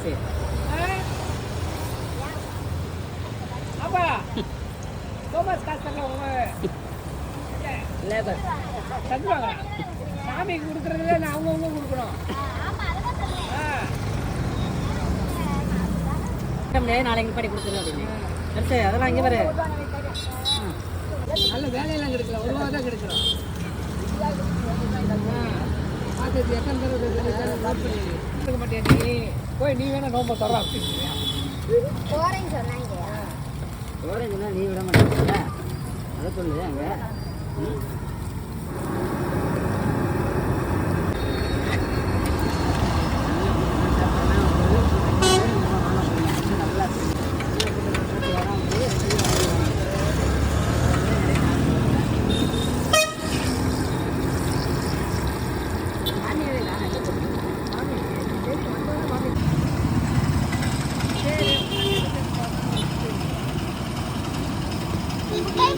காசு அப்பா தோமஸ் காசு தரல லேபர் தந்துவாங்க. சாமிக்கு கொடுக்குறதுல நான் அவங்கவுங்க கொடுக்கணும். நாளைக்கு படி கொடுத்துரு அப்படின்னு சரி அதெல்லாம் இங்கே வர நல்ல வேலையெல்லாம் கிடைக்கல, ஒரு ரூபா தான் கிடைக்கிறோம். பார்த்து எத்தனை தடவை நோட் பண்ணி கொடுக்க மாட்டேன். நீ போய் நீ வேணா நோம்ப தர அப்படின்னா ஓரேஞ்சுனா நீ விட மாட்டேங்க அதை சொல்லு அங்கே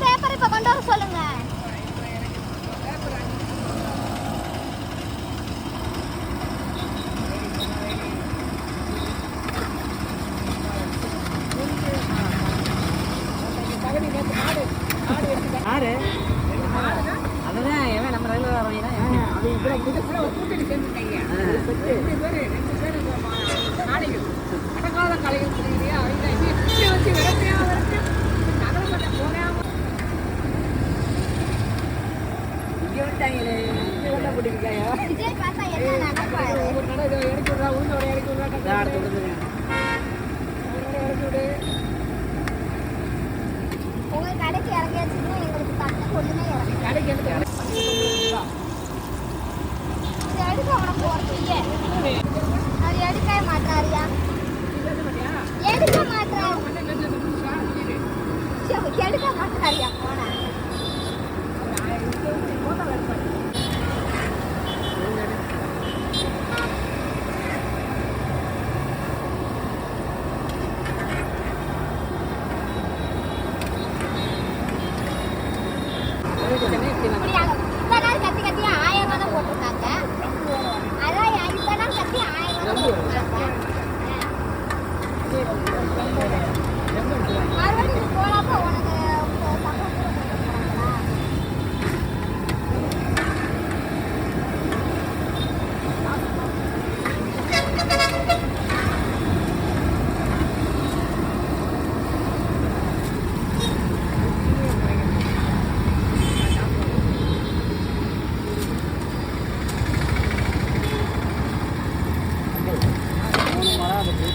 பேப்பர் இப்ப கொண்டு வர சொல்லுங்க. யாரு அதுதான் எவன் நம்ம ரயில்வே வரீங்கன்னா அது இப்போ கூட்டணி சேர்ந்துருக்காங்க. 2 பேர் காளைகள் அடங்காத காளைகள் சொல்லியா வச்சு விரட்டியா நகர மாட்டேன் போகாம இங்கே வந்துட்டாங்களே. இங்கே வந்தா போட்டுருக்காங்க. விஜய் பார்த்தா என்ன நடப்பாரு? ஒரு கடை இதை இறக்கி விட்றா, உளுந்தோட இறக்கி விட்றா, அடுத்து கொடுத்துருங்க இறக்கி விடு. உங்க கடைக்கு இறங்கியாச்சுன்னா எங்களுக்கு தட்டு கொண்டுனே இறங்கும். கடைக்கு எடுத்து இது எடுக்க அவனை போறீங்க. அது எடுக்கவே மாட்டாரியா? எடுக்க மாட்டாரு. எடுக்க மாட்டாரியா போன இத்தனை நாள் கத்தி கத்தி 1000 ரூபா தான் போட்டிருக்காங்க. அதான் இத்தனை நாள் கத்தி 1000 ரூபா போட்டிருக்காங்க. மறுபடியும் போலாப்ப உனக்கு சப்போர்ட் கொடுக்குறாங்களா? மூணு மரம் அதுக்கு